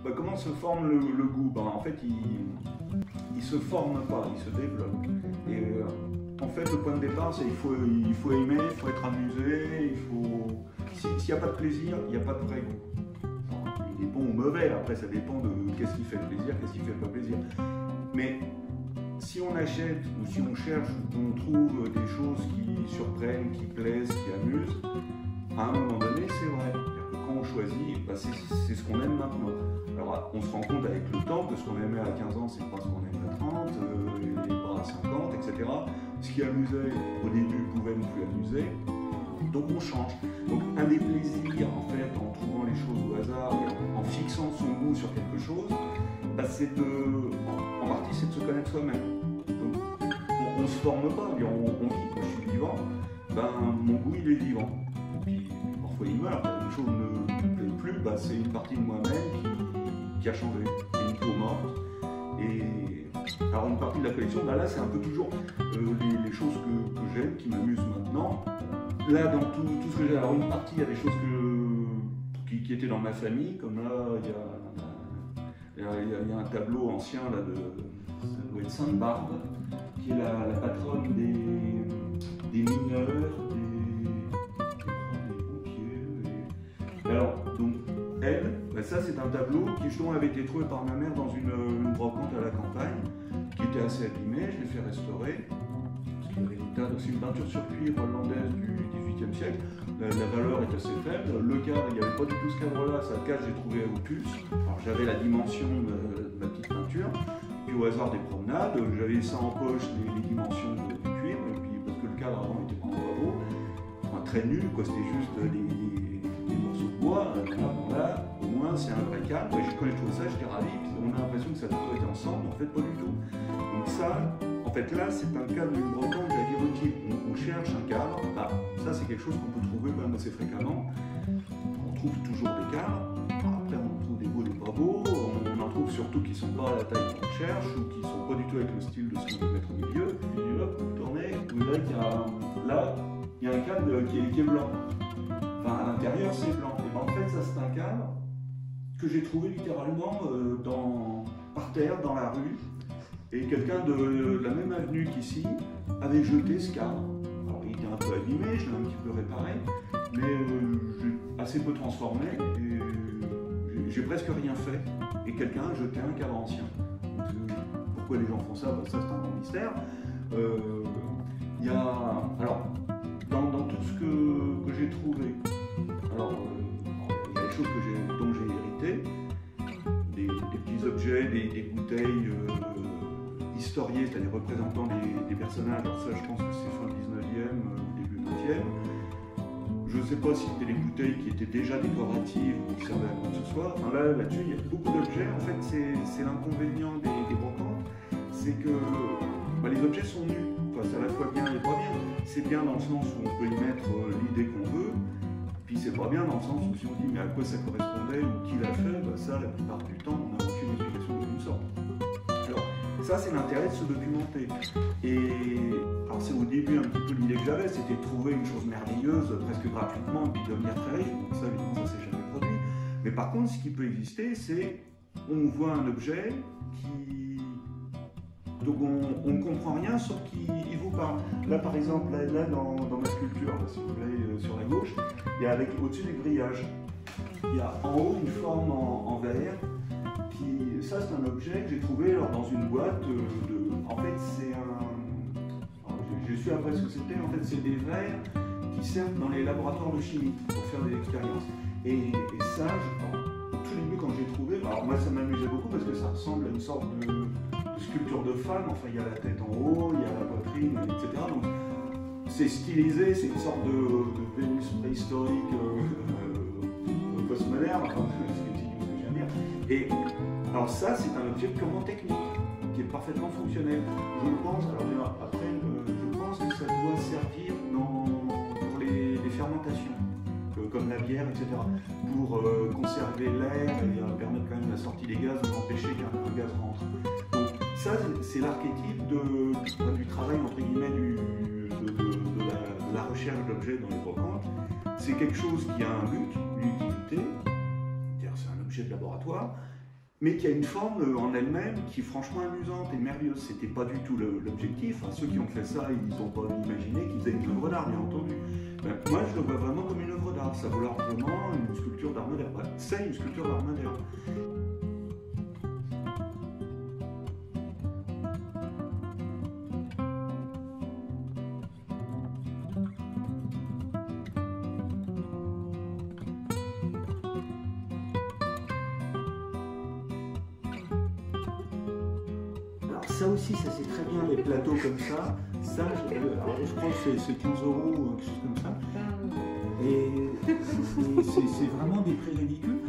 Comment se forme le goût? En fait, il se forme pas, il se développe. Et en fait, le point de départ, c'est il faut aimer, il faut être amusé, s'il n'y a pas de plaisir, il n'y a pas de vrai goût. Alors, il est bon ou mauvais, après ça dépend de qu'est-ce qui fait plaisir, qu'est-ce qui fait pas plaisir. Mais si on achète ou si on cherche ou qu'on trouve des choses qui surprennent, qui plaisent, qui amusent, à un moment donné, c'est vrai. Quand on choisit, c'est ce qu'on aime maintenant. Alors on se rend compte avec le temps que ce qu'on aimait à 15 ans, c'est pas ce qu'on aime à 30, et pas à 50, etc. Ce qui amusait au début pouvait ne plus amuser. Donc on change. Donc un des plaisirs, en fait, en trouvant les choses au hasard, et en fixant son goût sur quelque chose, en partie, c'est de se connaître soi-même. Donc on ne se forme pas, on vit, moi je suis vivant, mon goût il est vivant. Puis parfois il meurt, quelque chose ne me plaît plus, c'est une partie de moi-même qui a changé, c'est une peau morte. Et alors une partie de la collection, là c'est un peu toujours les choses que j'aime, qui m'amusent maintenant. Là dans tout ce que j'ai, alors une partie, il y a des choses qui étaient dans ma famille, comme là il y a un tableau ancien là, ça doit être Sainte-Barbe, qui est la patronne des mineurs, des pompiers. Alors, donc, elle, ça c'est un tableau qui justement avait été trouvé par ma mère dans une brocante à la campagne, qui était assez abîmée, je l'ai fait restaurer. C'est une peinture sur cuivre hollandaise du XVIIIe siècle. La valeur est assez faible. Le cadre, il n'y avait pas du tout ce cadre-là. Ça, le cadre, j'ai trouvé au puce. Alors j'avais la dimension de ma petite peinture. Puis au hasard des promenades, j'avais ça en poche, les dimensions du cuivre. Et puis parce que le cadre avant n'était pas encore beau, enfin, très nul, c'était juste des morceaux de bois. Là, au moins, c'est un vrai cadre. Et quand j'ai trouvé ça, j'étais ravi. On a l'impression que ça a toujours été ensemble. En fait, pas du tout. Donc ça. En fait, là, c'est un cadre d'une brocante de la Virotique. On cherche un cadre. Ça, c'est quelque chose qu'on peut trouver quand même assez fréquemment. On trouve toujours des cadres. Après, on trouve des beaux, des pas beaux. On en trouve surtout qui ne sont pas à la taille qu'on cherche ou qui ne sont pas du tout avec le style de ce qu'on veut mettre au milieu. Et là, vous tournez, vous verrez qu'il y a un cadre qui est blanc. Enfin, à l'intérieur, c'est blanc. Et en fait, ça, c'est un cadre que j'ai trouvé littéralement par terre, dans la rue. Et quelqu'un de la même avenue qu'ici avait jeté ce cadre. Alors il était un peu abîmé, je l'ai un petit peu réparé, mais j'ai assez peu transformé et j'ai presque rien fait. Et quelqu'un a jeté un cadre ancien. Donc, pourquoi les gens font ça? Ça c'est un grand mystère. Il y a, alors, dans tout ce que j'ai trouvé, alors il y a des choses dont j'ai hérité, des petits objets, des bouteilles historiés, c'est-à-dire représentant des personnages. Alors ça, je pense que c'est fin 19e ou début 20e. Je ne sais pas si c'était des bouteilles qui étaient déjà décoratives ou qui servaient à quoi que ce soit. Enfin là-dessus, il y a beaucoup d'objets. En fait, c'est l'inconvénient des brocantes, c'est que les objets sont nus. Enfin, c'est à la fois bien et pas bien. C'est bien dans le sens où on peut y mettre l'idée qu'on veut, puis c'est pas bien dans le sens où si on dit mais à quoi ça correspondait ou qui l'a fait, ça, la plupart du temps, on n'a aucune explication d'aucune sorte. Ça, c'est l'intérêt de se documenter. Et alors, c'est au début un petit peu l'idée que j'avais, c'était de trouver une chose merveilleuse presque gratuitement et puis de devenir très riche. Donc ça, évidemment, ça s'est jamais produit. Mais par contre, ce qui peut exister, c'est on voit un objet donc on ne comprend rien sauf qu'il vous parle. Là, par exemple, là dans ma sculpture, là, si vous voulez, sur la gauche, il y a au-dessus du grillage, il y a en haut une forme en verre. Ça, c'est un objet que j'ai trouvé dans une boîte en fait, c'est j'ai su après ce que c'était. En fait, c'est des verres qui servent dans les laboratoires de chimie pour faire des expériences. Et ça, au tout début, quand j'ai trouvé, alors moi, ça m'amusait beaucoup parce que ça ressemble à une sorte de sculpture de femme. Enfin, il y a la tête en haut, il y a la poitrine, etc. Donc, c'est stylisé, c'est une sorte de Vénus préhistorique postmoderne. Et alors ça, c'est un objet purement technique, qui est parfaitement fonctionnel. Je pense, alors après, je pense que ça doit servir pour les fermentations, comme la bière, etc., pour conserver l'air et permettre quand même la sortie des gaz, ou empêcher qu'un gaz rentre. Donc ça, c'est l'archétype du travail, entre guillemets, de la recherche d'objets dans les brocantes. C'est quelque chose qui a un but, une utilité, c'est un objet de laboratoire, mais qui a une forme en elle-même qui est franchement amusante et merveilleuse. C'était pas du tout l'objectif. Ceux qui ont fait ça, ils n'ont pas imaginé qu'ils faisaient une œuvre d'art, bien entendu. Ben, moi, je le vois vraiment comme une œuvre d'art. Ça vaut largement une sculpture d'art moderne. Ben, c'est une sculpture d'art moderne. Ça aussi, ça c'est très bien, les plateaux comme ça. Ça, je crois que c'est 15 €, quelque chose comme ça. Et c'est vraiment des prix ridicules.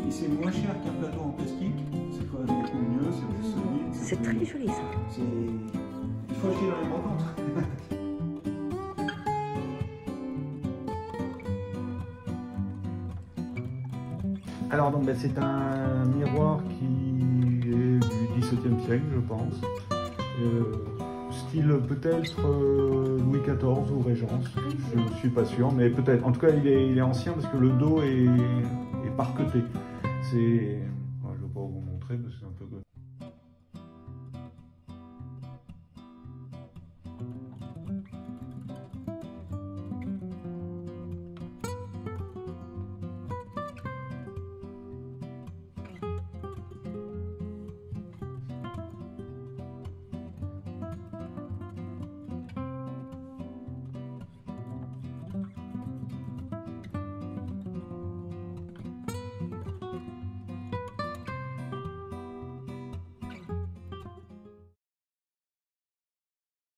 Et c'est moins cher qu'un plateau en plastique. C'est quand même beaucoup mieux, c'est plus solide. C'est très joli ça. Il faut acheter dans les brocantes. Alors donc, c'est un miroir qui est du XVIIe siècle, je pense. Style peut-être Louis XIV ou Régence, je ne suis pas sûr, mais peut-être. En tout cas, il est ancien parce que le dos est parqueté. Je ne vais pas vous montrer parce que c'est un peu